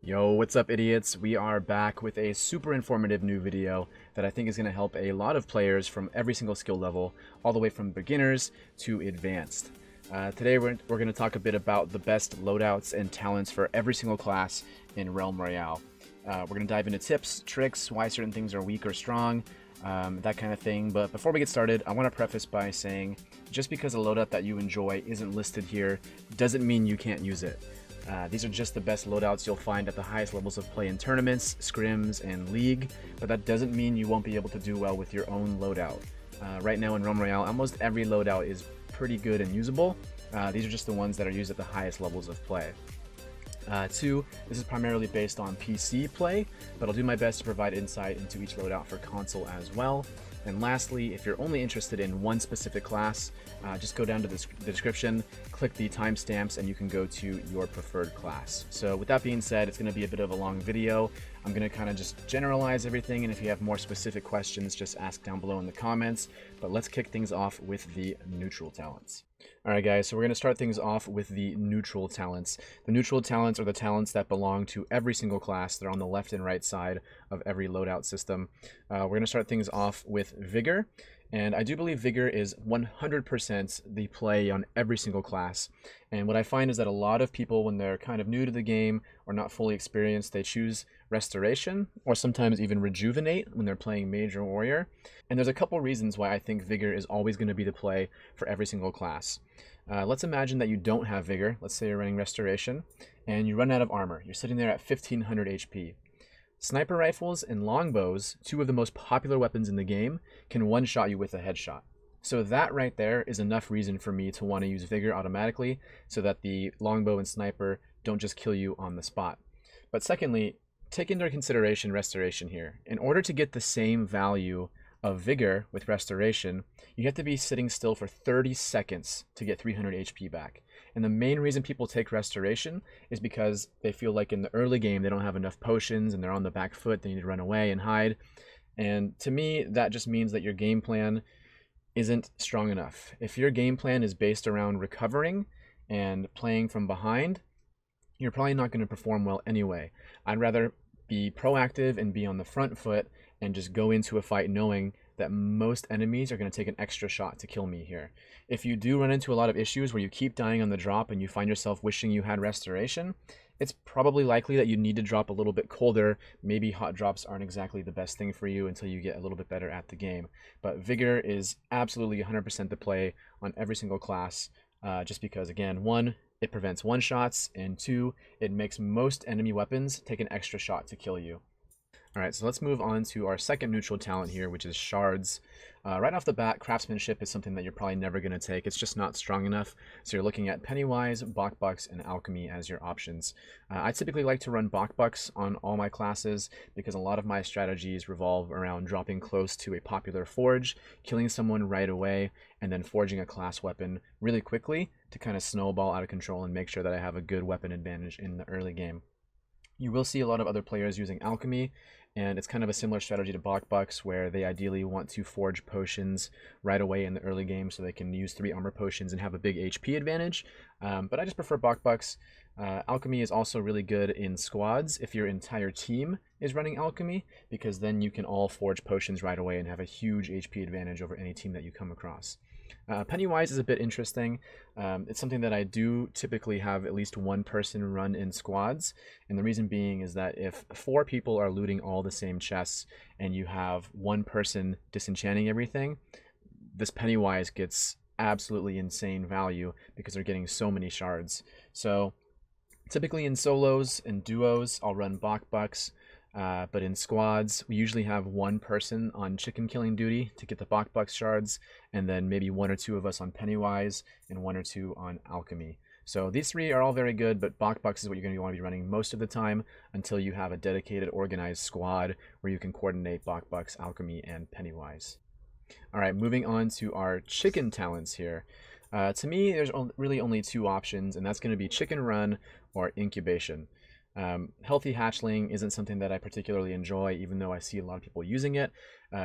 Yo, what's up idiots? We are back with a super informative new video that I think is going to help a lot of players from every single skill level, all the way from beginners to advanced. Today we're going to talk a bit about the best loadouts and talents for every single class in Realm Royale. We're going to dive into tips, tricks, why certain things are weak or strong, that kind of thing. But before we get started, I want to preface by saying just because a loadout that you enjoy isn't listed here doesn't mean you can't use it. These are just the best loadouts you'll find at the highest levels of play in tournaments, scrims, and league, but that doesn't mean you won't be able to do well with your own loadout. Right now in Realm Royale, almost every loadout is pretty good and usable. These are just the ones that are used at the highest levels of play. Two, this is primarily based on PC play, but I'll do my best to provide insight into each loadout for console as well. And lastly, if you're only interested in one specific class, just go down to the description, click the timestamps, and you can go to your preferred class. So with that being said, it's going to be a bit of a long video. I'm going to kind of just generalize everything, and if you have more specific questions, just ask down below in the comments. But let's kick things off with the neutral talents. Alright guys, so we're going to start things off with the neutral talents. The neutral talents are the talents that belong to every single class. They're on the left and right side of every loadout system. We're going to start things off with Vigor, and I do believe Vigor is 100% the play on every single class. And what I find is that a lot of people, when they're kind of new to the game or not fully experienced, they choose Restoration or sometimes even Rejuvenate when they're playing Mage or Warrior. And there's a couple reasons why I think Vigor is always going to be the play for every single class. Let's imagine that you don't have Vigor. Let's say you're running Restoration and you run out of armor. You're sitting there at 1500 HP. Sniper rifles and longbows, two of the most popular weapons in the game, can one-shot you with a headshot. So that right there is enough reason for me to want to use Vigor automatically so that the longbow and sniper don't just kill you on the spot. But secondly, take into consideration Restoration here. In order to get the same value of Vigor with Restoration, you have to be sitting still for 30 seconds to get 300 HP back. And the main reason people take Restoration is because they feel like in the early game they don't have enough potions and they're on the back foot, they need to run away and hide. And to me, that just means that your game plan isn't strong enough. If your game plan is based around recovering and playing from behind, you're probably not going to perform well anyway. I'd rather be proactive and be on the front foot and just go into a fight knowing that most enemies are going to take an extra shot to kill me here. If you do run into a lot of issues where you keep dying on the drop and you find yourself wishing you had Restoration, it's probably likely that you need to drop a little bit colder. Maybe hot drops aren't exactly the best thing for you until you get a little bit better at the game. But Vigor is absolutely 100% the play on every single class, just because, again, one, it prevents one-shots, and two, it makes most enemy weapons take an extra shot to kill you. Alright, so let's move on to our second neutral talent here, which is Shards. Right off the bat, Craftsmanship is something that you're probably never going to take. It's just not strong enough. So you're looking at Pennywise, Bakbucks, and Alchemy as your options. I typically like to run Bakbucks on all my classes because a lot of my strategies revolve around dropping close to a popular forge, killing someone right away, and then forging a class weapon really quickly to kind of snowball out of control and make sure that I have a good weapon advantage in the early game. You will see a lot of other players using Alchemy, and it's kind of a similar strategy to Bakbucks, where they ideally want to forge potions right away in the early game so they can use 3 armor potions and have a big HP advantage. But I just prefer Bakbucks. Alchemy is also really good in squads if your entire team is running Alchemy, because then you can all forge potions right away and have a huge HP advantage over any team that you come across. Pennywise is a bit interesting. It's something that I do typically have at least one person run in squads, and the reason being is that if 4 people are looting all the same chests and you have one person disenchanting everything, this Pennywise gets absolutely insane value because they're getting so many shards. So typically in solos and duos, I'll run Bakbucks. But in squads, we usually have one person on chicken killing duty to get the Bakbucks shards, and then maybe 1 or 2 of us on Pennywise and 1 or 2 on Alchemy. So these 3 are all very good, but Bakbucks is what you're going to want to be running most of the time until you have a dedicated organized squad where you can coordinate Bakbucks, Alchemy, and Pennywise. Alright, moving on to our chicken talents here. To me, there's really only 2 options, and that's going to be Chicken Run or Incubation. Healthy hatchling isn't something that I particularly enjoy, even though I see a lot of people using it.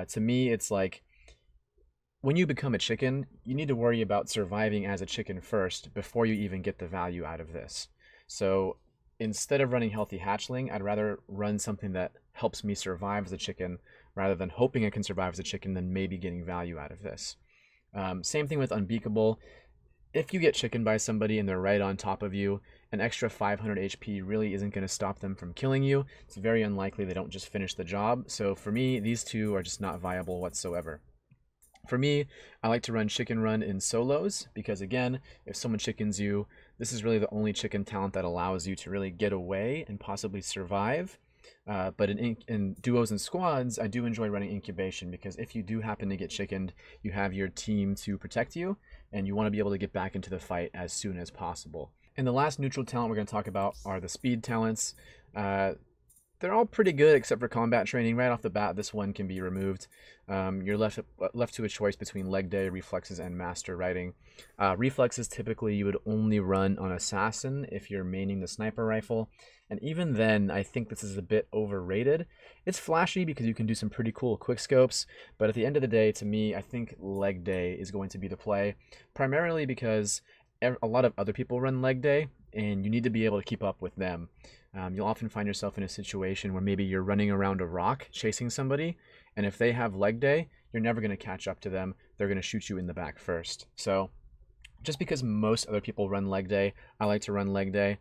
To me, it's like when you become a chicken, you need to worry about surviving as a chicken first before you even get the value out of this. So instead of running Healthy Hatchling, I'd rather run something that helps me survive as a chicken rather than hoping I can survive as a chicken, then maybe getting value out of this. Same thing with Unbeakable. If you get chickened by somebody and they're right on top of you, an extra 500 HP really isn't going to stop them from killing you. It's very unlikely they don't just finish the job. So for me, these two are just not viable whatsoever. For me, I like to run Chicken Run in solos because, again, if someone chickens you, this is really the only chicken talent that allows you to really get away and possibly survive. But in duos and squads, I do enjoy running Incubation because if you do happen to get chickened, you have your team to protect you, and you want to be able to get back into the fight as soon as possible. And the last neutral talent we're going to talk about are the speed talents. They're all pretty good except for combat training. Right off the bat, this one can be removed. You're left to a choice between leg day, reflexes, and master riding. Reflexes typically you would only run on assassin if you're maining the sniper rifle. And even then, I think this is a bit overrated. It's flashy because you can do some pretty cool quick scopes, but at the end of the day, to me, I think leg day is going to be the play, primarily because a lot of other people run leg day, and you need to be able to keep up with them. You'll often find yourself in a situation where maybe you're running around a rock chasing somebody, and if they have leg day, you're never going to catch up to them. They're going to shoot you in the back first. So just because most other people run leg day, I like to run leg day.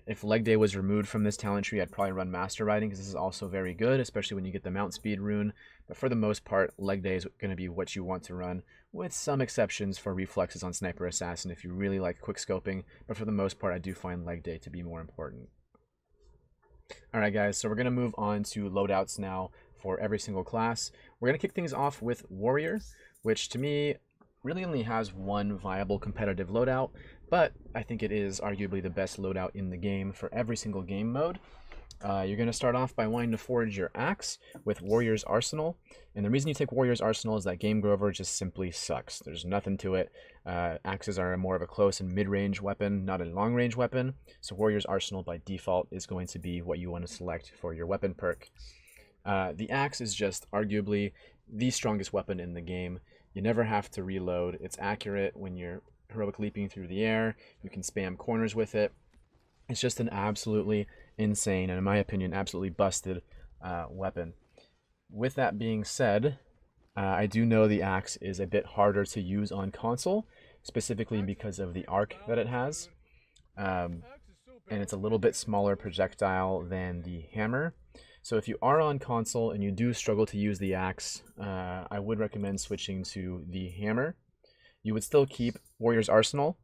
If leg day was removed from this talent tree, I'd probably run master riding because this is also very good, especially when you get the mount speed rune. But for the most part, leg day is going to be what you want to run, with some exceptions for reflexes on sniper assassin if you really like quick scoping. But for the most part, I do find leg day to be more important. Alright guys, so we're going to move on to loadouts now for every single class. We're going to kick things off with Warrior, which to me really only has one viable competitive loadout, but I think it is arguably the best loadout in the game for every single game mode. You're going to start off by wanting to forge your axe with Warrior's Arsenal, and the reason you take Warrior's Arsenal is that Game Grover just simply sucks. There's nothing to it. Axes are more of a close and mid-range weapon, not a long-range weapon, so Warrior's Arsenal by default is going to be what you want to select for your weapon perk. The axe is just arguably the strongest weapon in the game. You never have to reload. It's accurate when you're heroic leaping through the air. You can spam corners with it. It's just an absolutely insane, and in my opinion, absolutely busted weapon. With that being said, I do know the axe is a bit harder to use on console, specifically because of the arc that it has. And it's a little bit smaller projectile than the hammer. So if you are on console and you do struggle to use the axe, I would recommend switching to the hammer. You would still keep Warrior's Arsenal,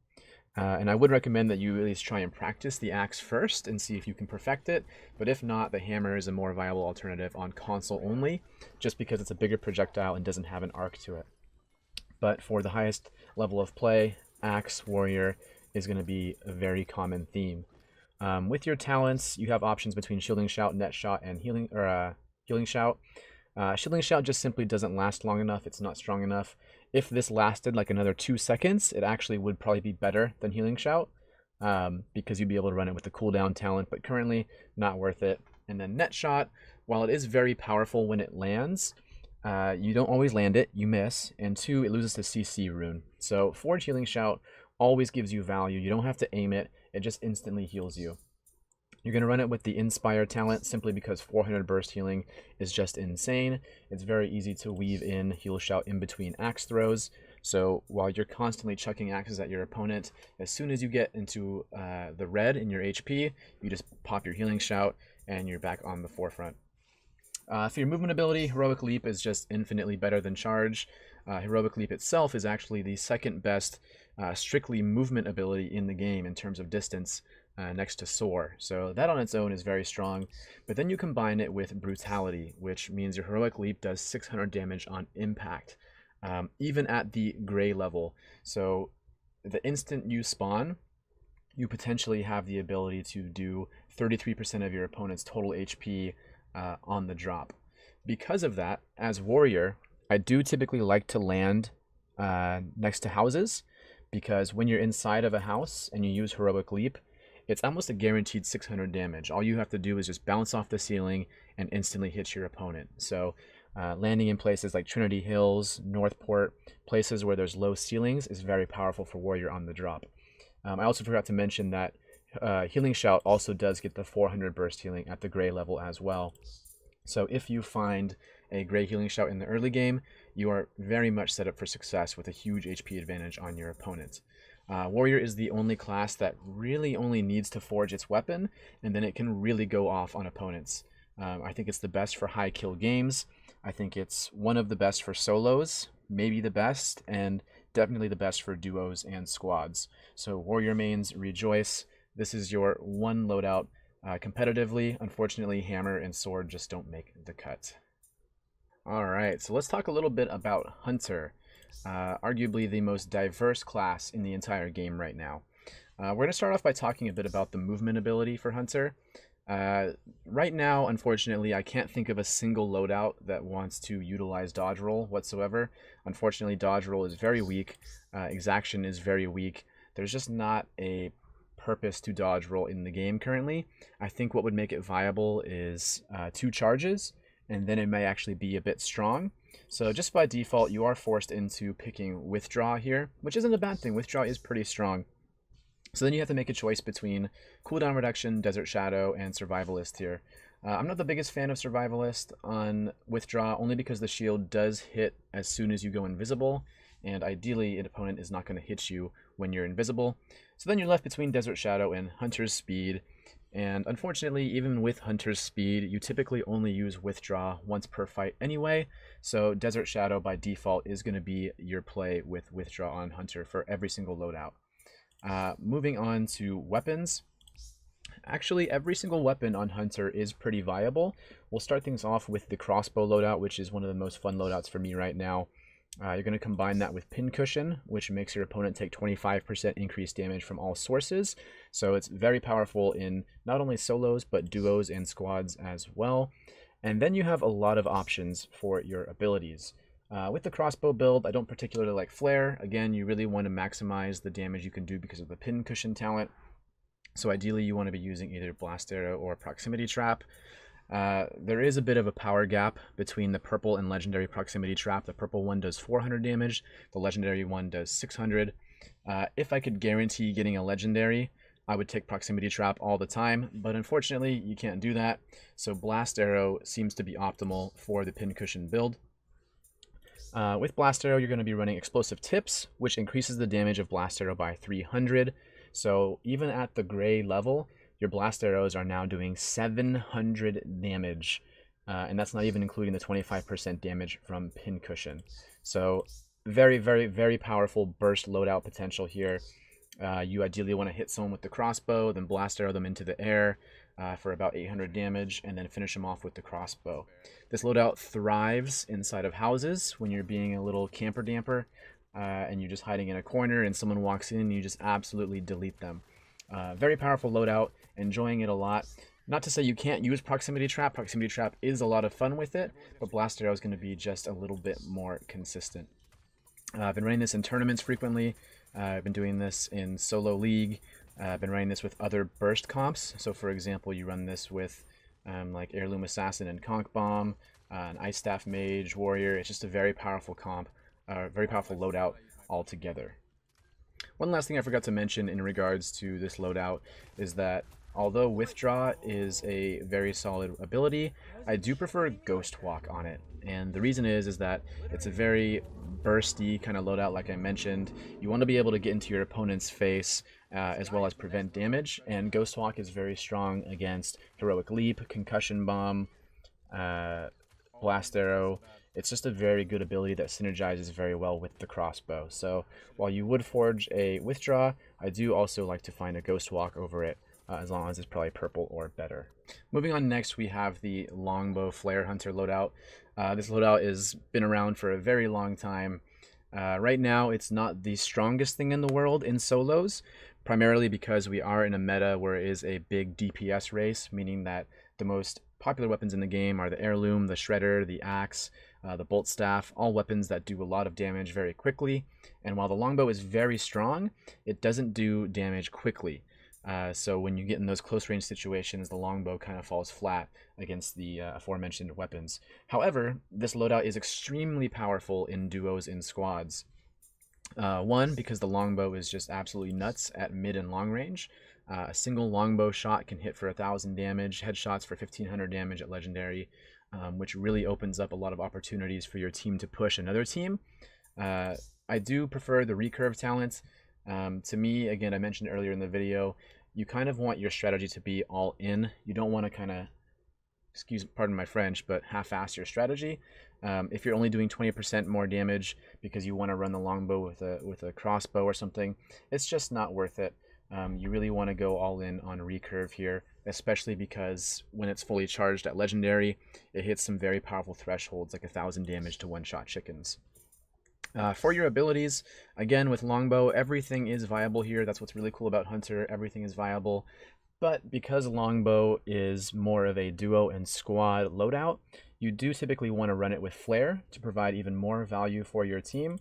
and I would recommend that you at least try and practice the axe first and see if you can perfect it. But if not, the hammer is a more viable alternative on console only, just because it's a bigger projectile and doesn't have an arc to it. But for the highest level of play, axe warrior is going to be a very common theme. With your talents, you have options between Shielding Shout, Net Shot, and Healing Shout. Shielding Shout just simply doesn't last long enough. It's not strong enough. If this lasted like another 2 seconds, it actually would probably be better than Healing Shout, because you'd be able to run it with the cooldown talent, but currently not worth it. And then Net Shot, while it is very powerful when it lands, you don't always land it, you miss, and 2, it loses the CC rune. So Forge Healing Shout always gives you value. You don't have to aim it, it just instantly heals you. You're going to run it with the Inspire talent simply because 400 burst healing is just insane. It's very easy to weave in Heal Shout in between axe throws. So while you're constantly chucking axes at your opponent, as soon as you get into the red in your HP, you just pop your Healing Shout and you're back on the forefront. For your movement ability, Heroic Leap is just infinitely better than Charge. Heroic Leap itself is actually the second best strictly movement ability in the game in terms of distance, next to Soar. So that on its own is very strong, but then you combine it with Brutality, which means your Heroic Leap does 600 damage on impact, even at the gray level. So the instant you spawn, you potentially have the ability to do 33% of your opponent's total HP on the drop. Because of that, as Warrior, I do typically like to land next to houses, because when you're inside of a house and you use Heroic Leap, it's almost a guaranteed 600 damage. All you have to do is just bounce off the ceiling and instantly hit your opponent. So landing in places like Trinity Hills, Northport, places where there's low ceilings is very powerful for Warrior on the drop. I also forgot to mention that Healing Shout also does get the 400 burst healing at the gray level as well. So if you find a gray Healing Shout in the early game, you are very much set up for success with a huge HP advantage on your opponent. Warrior is the only class that really only needs to forge its weapon, and then it can really go off on opponents. I think it's the best for high kill games. I think it's one of the best for solos, maybe the best, and definitely the best for duos and squads. So Warrior mains, rejoice. This is your one loadout competitively. Unfortunately, hammer and sword just don't make the cut. Alright, so let's talk a little bit about Hunter. Arguably the most diverse class in the entire game right now. We're going to start off by talking a bit about the movement ability for Hunter. Right now, unfortunately, I can't think of a single loadout that wants to utilize dodge roll whatsoever. Unfortunately, dodge roll is very weak. Exaction is very weak. There's just not a purpose to dodge roll in the game currently. I think what would make it viable is 2 charges, and then it may actually be a bit strong. So just by default, you are forced into picking Withdraw here, which isn't a bad thing. Withdraw is pretty strong. So then you have to make a choice between cooldown reduction, Desert Shadow, and Survivalist here. I'm not the biggest fan of Survivalist on Withdraw, only because the shield does hit as soon as you go invisible, and ideally an opponent is not going to hit you when you're invisible. So then you're left between Desert Shadow and Hunter's Speed, and unfortunately, even with Hunter's Speed, you typically only use Withdraw once per fight anyway, so Desert Shadow by default is going to be your play with Withdraw on Hunter for every single loadout. Moving on to weapons. Actually, every single weapon on Hunter is pretty viable. We'll start things off with the crossbow loadout, which is one of the most fun loadouts for me right now. You're going to combine that with Pincushion, which makes your opponent take 25% increased damage from all sources. So it's very powerful in not only solos, but duos and squads as well. And then you have a lot of options for your abilities. With the crossbow build, I don't particularly like Flare. Again, you really want to maximize the damage you can do because of the Pincushion talent. So ideally, you want to be using either Blast Arrow or Proximity Trap. There is a bit of a power gap between the purple and legendary Proximity Trap. The purple one does 400 damage, the legendary one does 600. If I could guarantee getting a legendary, I would take Proximity Trap all the time, but unfortunately, you can't do that. So Blast Arrow seems to be optimal for the Pincushion build. With Blast Arrow, you're going to be running Explosive Tips, which increases the damage of Blast Arrow by 300. So even at the gray level, your Blast Arrows are now doing 700 damage, and that's not even including the 25% damage from Pincushion. So very, very, very powerful burst loadout potential here. You ideally want to hit someone with the crossbow, then Blast Arrow them into the air for about 800 damage, and then finish them off with the crossbow. This loadout thrives inside of houses when you're being a little camper damper, and you're just hiding in a corner and someone walks in and you just absolutely delete them. Very powerful loadout, enjoying it a lot. Not to say you can't use Proximity Trap. Proximity Trap is a lot of fun with it, but Blast Arrow is going to be just a little bit more consistent. I've been running this in tournaments frequently. I've been doing this in solo league. I've been running this with other burst comps. So for example, you run this with like Heirloom Assassin and Conch Bomb, an Ice Staff Mage, Warrior. It's just a very powerful comp, very powerful loadout altogether. One last thing I forgot to mention in regards to this loadout is that although Withdraw is a very solid ability, I do prefer Ghost Walk on it. And the reason is that it's a very bursty kind of loadout, like I mentioned. You want to be able to get into your opponent's face as well as prevent damage, and Ghost Walk is very strong against Heroic Leap, Concussion Bomb, Blast Arrow. It's just a very good ability that synergizes very well with the crossbow. So while you would forge a Withdraw, I do also like to find a Ghost Walk over it, as long as it's probably purple or better. Moving on next, we have the Longbow Flare Hunter loadout. This loadout has been around for a very long time. Right now, it's not the strongest thing in the world in solos, primarily because we are in a meta where it is a big DPS race, meaning that the most popular weapons in the game are the Heirloom, the Shredder, the Axe, the Bolt Staff, all weapons that do a lot of damage very quickly. And while the Longbow is very strong, it doesn't do damage quickly. So when you get in those close range situations, the Longbow kind of falls flat against the aforementioned weapons. However, this loadout is extremely powerful in duos and squads. One, because the Longbow is just absolutely nuts at mid and long range. A single longbow shot can hit for 1,000 damage, headshots for 1,500 damage at legendary, which really opens up a lot of opportunities for your team to push another team. I do prefer the recurve talent. To me, again, I mentioned earlier in the video, you kind of want your strategy to be all in. You don't want to kind of, pardon my French, but half-ass your strategy. If you're only doing 20% more damage because you want to run the longbow with a crossbow or something, it's just not worth it. You really want to go all in on recurve here, especially because when it's fully charged at legendary, it hits some very powerful thresholds, like 1,000 damage to one-shot chickens. For your abilities, again, with longbow, everything is viable here. That's what's really cool about Hunter. Everything is viable. But because longbow is more of a duo and squad loadout, you do typically want to run it with flare to provide even more value for your team.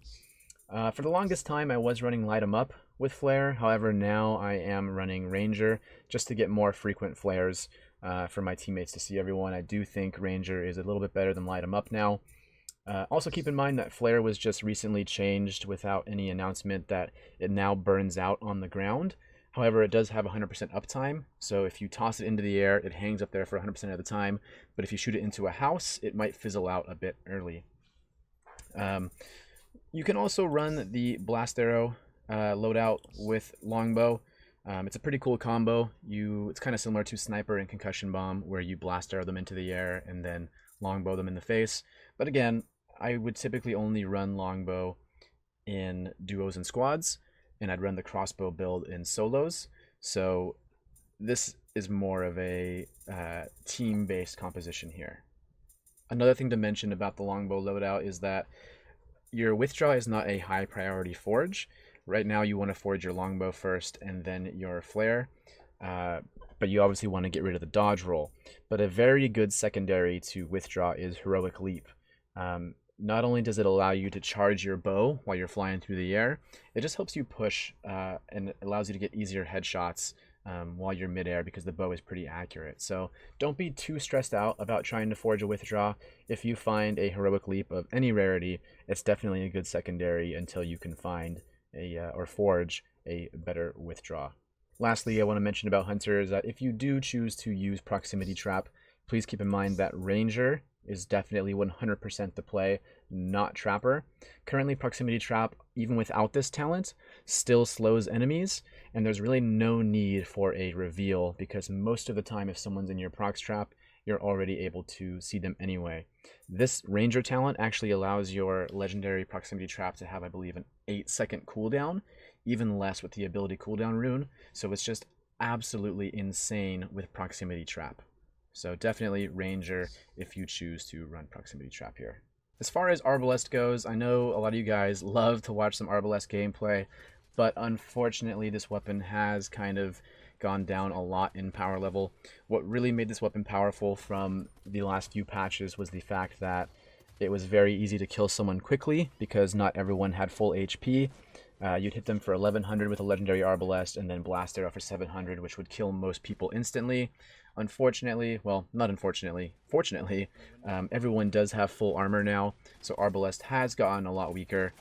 For the longest time, I was running light 'em up with flare. However, now I am running ranger just to get more frequent flares for my teammates to see everyone. I do think ranger is a little bit better than light 'em up now. Also keep in mind that flare was just recently changed without any announcement that it now burns out on the ground. However, it does have 100% uptime, so if you toss it into the air, it hangs up there for 100% of the time, but if you shoot it into a house, it might fizzle out a bit early. You can also run the blast arrow loadout with longbow. It's a pretty cool combo. It's kind of similar to sniper and concussion bomb, where you blast arrow them into the air and then longbow them in the face. But again, I would typically only run longbow in duos and squads, and I'd run the crossbow build in solos. So this is more of a team-based composition here. Another thing to mention about the longbow loadout is that your withdraw is not a high priority forge. Right now you want to forge your longbow first and then your flare, but you obviously want to get rid of the dodge roll. But a very good secondary to withdraw is heroic leap. Not only does it allow you to charge your bow while you're flying through the air, it just helps you push and allows you to get easier headshots while you're midair because the bow is pretty accurate. So don't be too stressed out about trying to forge a withdraw. If you find a heroic leap of any rarity, it's definitely a good secondary until you can find or forge a better withdraw. Lastly, I want to mention about Hunter is that if you do choose to use proximity trap, please keep in mind that ranger is definitely 100% the play, not trapper. Currently, proximity trap, even without this talent, still slows enemies, and there's really no need for a reveal because most of the time if someone's in your prox trap, you're already able to see them anyway. This ranger talent actually allows your legendary proximity trap to have, I believe, an 8-second cooldown, even less with the ability cooldown rune, so it's just absolutely insane with proximity trap. So definitely ranger if you choose to run proximity trap here. As far as Arbalest goes, I know a lot of you guys love to watch some Arbalest gameplay, but unfortunately this weapon has kind of gone down a lot in power level. What really made this weapon powerful from the last few patches was the fact that it was very easy to kill someone quickly because not everyone had full HP. You'd hit them for 1100 with a legendary Arbalest and then blast arrow for 700, which would kill most people instantly. Unfortunately, well, not unfortunately, fortunately, everyone does have full armor now, so Arbalest has gotten a lot weaker.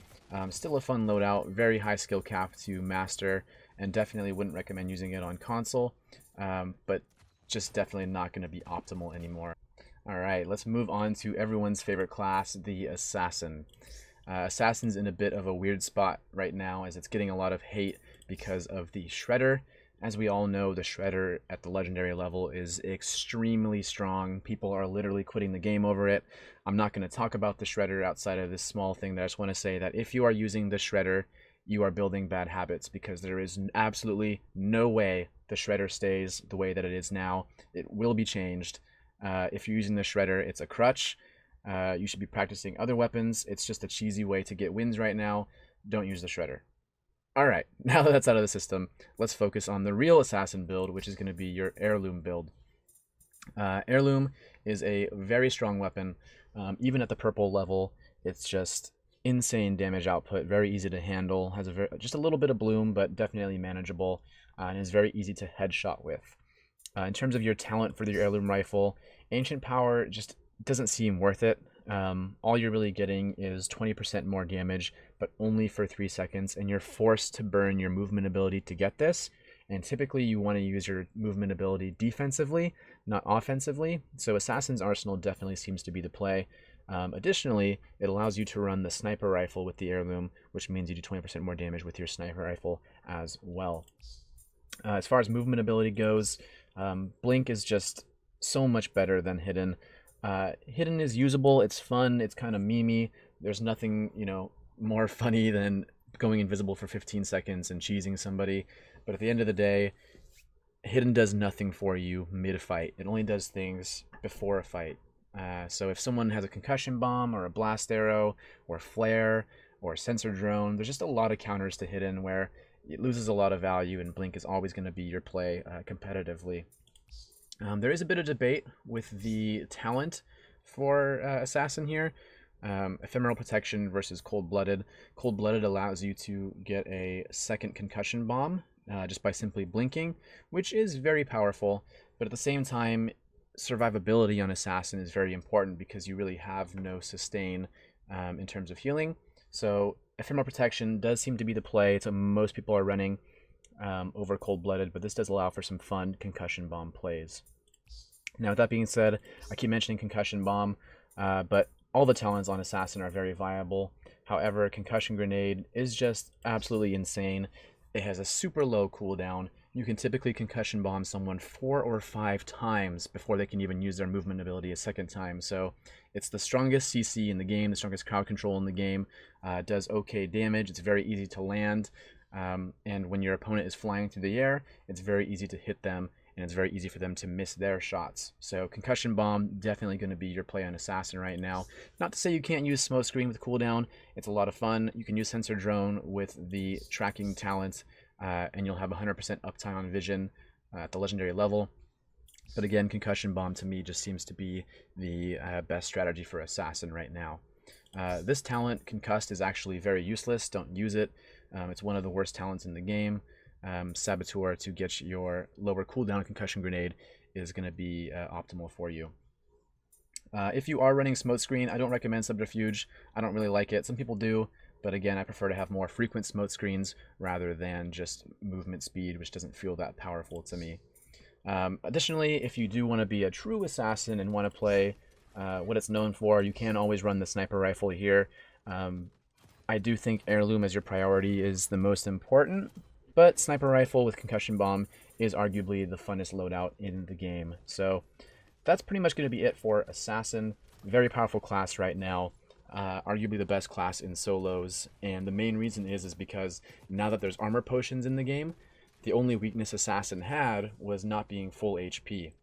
Still a fun loadout, very high skill cap to master, and definitely wouldn't recommend using it on console, but just definitely not going to be optimal anymore. Alright, let's move on to everyone's favorite class, the Assassin. Assassin's in a bit of a weird spot right now as it's getting a lot of hate because of the Shredder. As we all know, the Shredder at the legendary level is extremely strong. People are literally quitting the game over it. I'm not going to talk about the Shredder outside of this small thing. I just want to say that if you are using the Shredder, you are building bad habits because there is absolutely no way the Shredder stays the way that it is now. It will be changed. If you're using the Shredder, it's a crutch. You should be practicing other weapons. It's just a cheesy way to get wins right now. Don't use the Shredder. Alright, now that that's out of the system, let's focus on the real Assassin build, which is going to be your Heirloom build. Heirloom is a very strong weapon. Even at the purple level, it's just insane damage output, very easy to handle, has just a little bit of bloom, but definitely manageable, and is very easy to headshot with. In terms of your talent for your Heirloom rifle, Ancient Power just doesn't seem worth it. All you're really getting is 20% more damage, but only for 3 seconds, and you're forced to burn your movement ability to get this, and typically you want to use your movement ability defensively, not offensively, so Assassin's Arsenal definitely seems to be the play. Additionally, it allows you to run the sniper rifle with the heirloom, which means you do 20% more damage with your sniper rifle as well. As far as movement ability goes, Blink is just so much better than Hidden. Hidden is usable, it's fun, it's kind of memey. There's nothing, more funny than going invisible for 15 seconds and cheesing somebody. But at the end of the day, Hidden does nothing for you mid-fight. It only does things before a fight. So if someone has a concussion bomb or a blast arrow or flare or sensor drone, there's just a lot of counters to Hidden where it loses a lot of value, and Blink is always going to be your play competitively. There is a bit of debate with the talent for Assassin here. Ephemeral Protection versus Cold-Blooded. Cold-Blooded allows you to get a second concussion bomb just by simply blinking, which is very powerful, but at the same time, survivability on Assassin is very important because you really have no sustain in terms of healing. So Ephemeral Protection does seem to be the play, so most people are running over Cold-Blooded, but this does allow for some fun concussion bomb plays. Now, with that being said, I keep mentioning concussion bomb, but all the talents on Assassin are very viable. However, concussion grenade is just absolutely insane. It has a super low cooldown. You can typically concussion bomb someone 4 or 5 times before they can even use their movement ability a second time. So it's the strongest CC in the game, the strongest crowd control in the game. It does okay damage. It's very easy to land. And when your opponent is flying through the air, it's very easy to hit them, and it's very easy for them to miss their shots. So concussion bomb, definitely going to be your play on Assassin right now. Not to say you can't use smoke screen with cooldown. It's a lot of fun. You can use sensor drone with the tracking talent, and you'll have 100% uptime on vision at the legendary level. But again, concussion bomb to me just seems to be the best strategy for Assassin right now. This talent, Concussed, is actually very useless. Don't use it. It's one of the worst talents in the game. Saboteur to get your lower cooldown concussion grenade is going to be optimal for you. If you are running smoke screen, I don't recommend Subterfuge. I don't really like it. Some people do, but again, I prefer to have more frequent smoke screens rather than just movement speed, which doesn't feel that powerful to me. Additionally, if you do want to be a true assassin and want to play what it's known for, you can always run the sniper rifle here. I do think heirloom as your priority is the most important, but sniper rifle with concussion bomb is arguably the funnest loadout in the game. So that's pretty much going to be it for Assassin. Very powerful class right now. Arguably the best class in solos, and the main reason is because now that there's armor potions in the game, the only weakness Assassin had was not being full HP.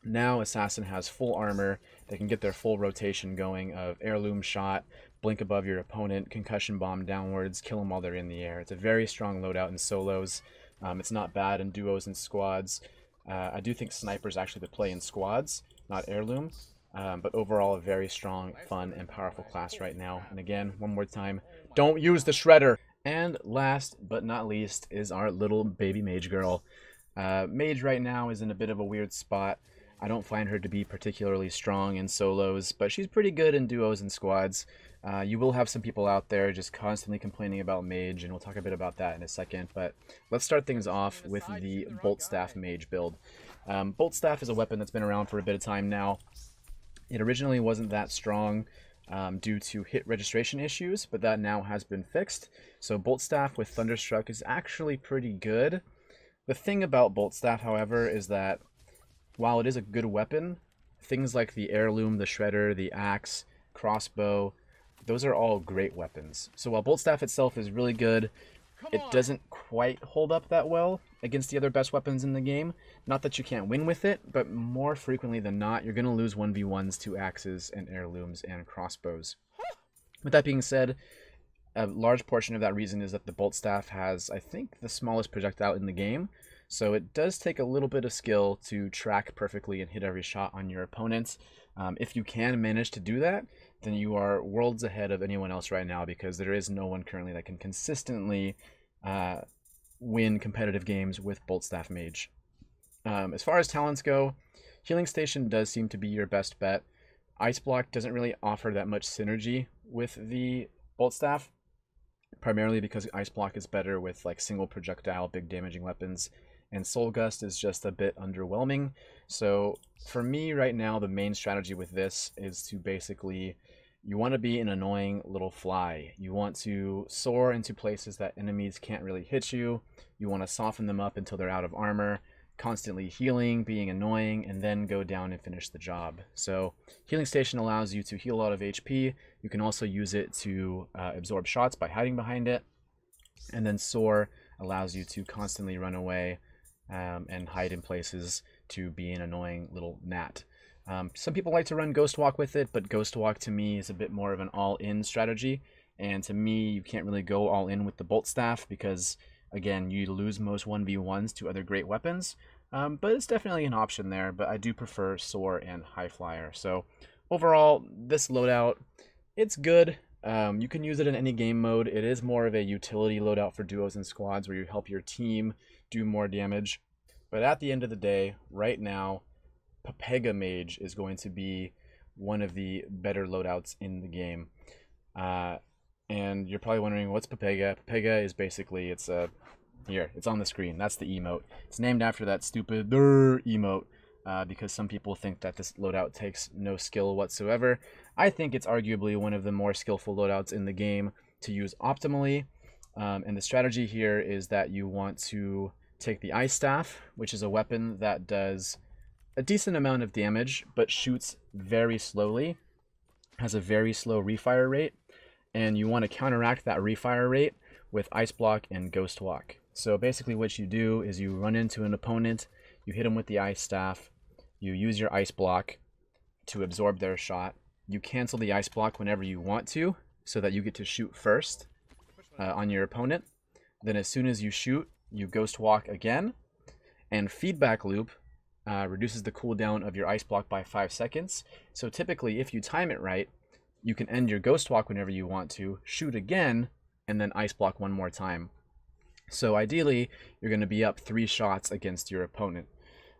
Now Assassin has full armor. They can get their full rotation going of heirloom shot, blink above your opponent, concussion bomb downwards, kill them while they're in the air. It's a very strong loadout in solos. It's not bad in duos and squads. I do think sniper's actually the play in squads, not heirloom. But overall, a very strong, fun, and powerful class right now. And again, one more time, don't use the shredder. And last but not least is our little baby mage girl. Mage right now is in a bit of a weird spot. I don't find her to be particularly strong in solos, but she's pretty good in duos and squads. You will have some people out there just constantly complaining about Mage, and we'll talk a bit about that in a second. But let's start things off with the Bolt Staff Mage build. Bolt Staff is a weapon that's been around for a bit of time now. It originally wasn't that strong due to hit registration issues, but that now has been fixed. So Bolt Staff with Thunderstruck is actually pretty good. The thing about Bolt Staff, however, is that while it is a good weapon, things like the heirloom, the shredder, the axe, crossbow, those are all great weapons. So while Bolt Staff itself is really good, it doesn't quite hold up that well against the other best weapons in the game. Not that you can't win with it, but more frequently than not, you're going to lose 1v1s to axes and heirlooms and crossbows. With that being said, a large portion of that reason is that the Bolt Staff has, I think, the smallest projectile in the game. So it does take a little bit of skill to track perfectly and hit every shot on your opponents. If you can manage to do that, then you are worlds ahead of anyone else right now, because there is no one currently that can consistently win competitive games with Bolt Staff Mage. As far as talents go, Healing Station does seem to be your best bet. Ice Block doesn't really offer that much synergy with the Bolt Staff. primarily because Ice Block is better with like single projectile, big damaging weapons, and Soul Gust is just a bit underwhelming. So for me right now, the main strategy with this is to basically, you want to be an annoying little fly. You want to soar into places that enemies can't really hit you. You want to soften them up until they're out of armor, constantly healing, being annoying, and then go down and finish the job. So Healing Station allows you to heal a lot of HP. You can also use it to absorb shots by hiding behind it. And then Soar allows you to constantly run away and hide in places to be an annoying little gnat. Some people like to run Ghost Walk with it, but Ghost Walk to me is a bit more of an all-in strategy. And to me, you can't really go all in with the Bolt Staff because, again, you lose most 1v1s to other great weapons. But it's definitely an option there, but I do prefer Soar and High Flyer. So overall, this loadout, it's good. You can use it in any game mode. It is more of a utility loadout for duos and squads where you help your team do more damage. But at the end of the day, right now, Mage is going to be one of the better loadouts in the game. And you're probably wondering, what's Pepega? Pepega is basically, here, it's on the screen. That's the emote. It's named after that stupid emote because some people think that this loadout takes no skill whatsoever. I think it's arguably one of the more skillful loadouts in the game to use optimally. And the strategy here is that you want to take the Ice Staff, which is a weapon that does a decent amount of damage, but shoots very slowly, has a very slow refire rate, and you want to counteract that refire rate with Ice Block and Ghost Walk. So basically what you do is you run into an opponent, you hit them with the Ice Staff, you use your Ice Block to absorb their shot, you cancel the Ice Block whenever you want to, so that you get to shoot first on your opponent. Then as soon as you shoot, you Ghost Walk again, and Feedback Loop reduces the cooldown of your Ice Block by 5 seconds. So typically, if you time it right, you can end your Ghost Walk whenever you want to, shoot again, and then Ice Block one more time. So ideally, you're going to be up 3 shots against your opponent.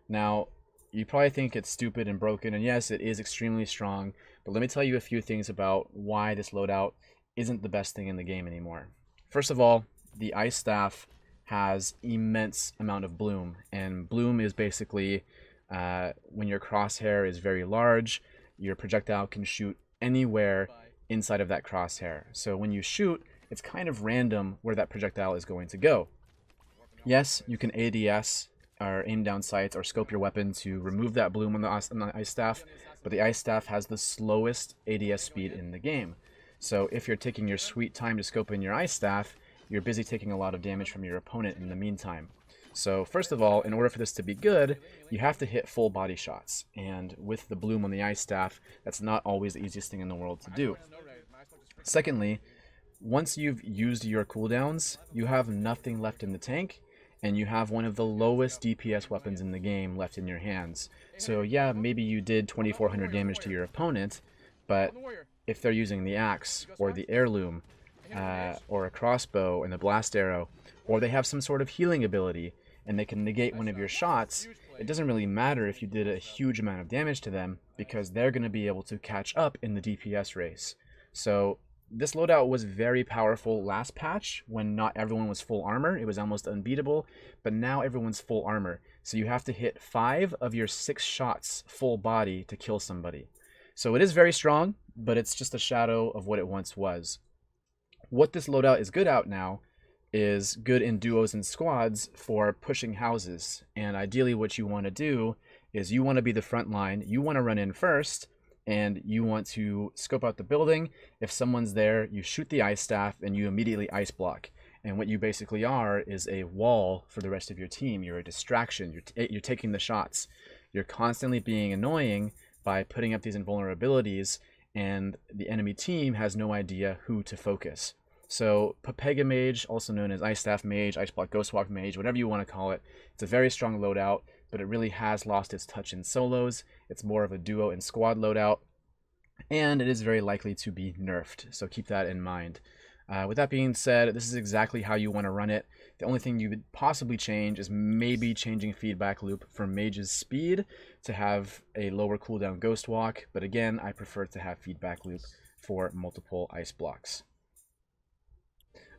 Now, you probably think it's stupid and broken, and yes, it is extremely strong, but let me tell you a few things about why this loadout isn't the best thing in the game anymore. First of all, the Ice Staff has immense amount of bloom, and bloom is basically when your crosshair is very large, your projectile can shoot anywhere inside of that crosshair. So when you shoot, it's kind of random where that projectile is going to go. Yes, you can ADS or aim down sights or scope your weapon to remove that bloom on the Ice Staff, but the Ice Staff has the slowest ADS speed in the game. So if you're taking your sweet time to scope in your Ice Staff, you're busy taking a lot of damage from your opponent in the meantime. So first of all, in order for this to be good, you have to hit full body shots. And with the bloom on the Ice Staff, that's not always the easiest thing in the world to do. Secondly, once you've used your cooldowns, you have nothing left in the tank, and you have one of the lowest DPS weapons in the game left in your hands. So yeah, maybe you did 2400 damage to your opponent, but if they're using the axe or the heirloom, or a crossbow and the blast arrow, or they have some sort of healing ability and they can negate one of your shots, it doesn't really matter if you did a huge amount of damage to them because they're going to be able to catch up in the DPS race. So this loadout was very powerful last patch when not everyone was full armor. It was almost unbeatable, but now everyone's full armor. So you have to hit 5 of your 6 shots full body to kill somebody. So it is very strong, but it's just a shadow of what it once was. What this loadout is good at now is good in duos and squads for pushing houses. And ideally what you want to do is you want to be the front line. You want to run in first and you want to scope out the building. If someone's there, you shoot the Ice Staff and you immediately Ice Block. And what you basically are is a wall for the rest of your team. You're a distraction. You're taking the shots. You're constantly being annoying by putting up these invulnerabilities, and the enemy team has no idea who to focus. So Mage, also known as Ice Staff Mage, Ice Block Ghost Walk Mage, whatever you want to call it, it's a very strong loadout, but it really has lost its touch in solos. It's more of a duo and squad loadout, and it is very likely to be nerfed, so keep that in mind. With that being said, this is exactly how you want to run it. The only thing you could possibly change is maybe changing Feedback Loop for Mage's speed to have a lower cooldown Ghost Walk, but again, I prefer to have Feedback Loop for multiple Ice Blocks.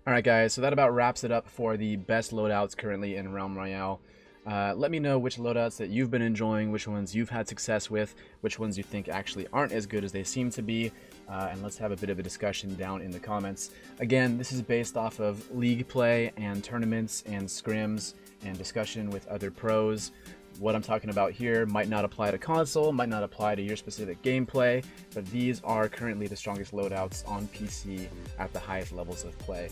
Alright guys, so that about wraps it up for the best loadouts currently in Realm Royale. Let me know which loadouts that you've been enjoying, which ones you've had success with, which ones you think actually aren't as good as they seem to be, and let's have a bit of a discussion down in the comments. Again, this is based off of league play and tournaments and scrims and discussion with other pros. What I'm talking about here might not apply to console, might not apply to your specific gameplay, but these are currently the strongest loadouts on PC at the highest levels of play.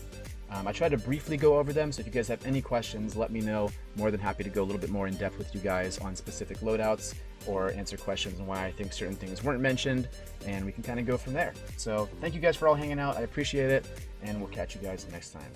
I tried to briefly go over them, so if you guys have any questions, let me know. More than happy to go a little bit more in depth with you guys on specific loadouts or answer questions on why I think certain things weren't mentioned, and we can kind of go from there. So thank you guys for all hanging out. I appreciate it, and we'll catch you guys next time.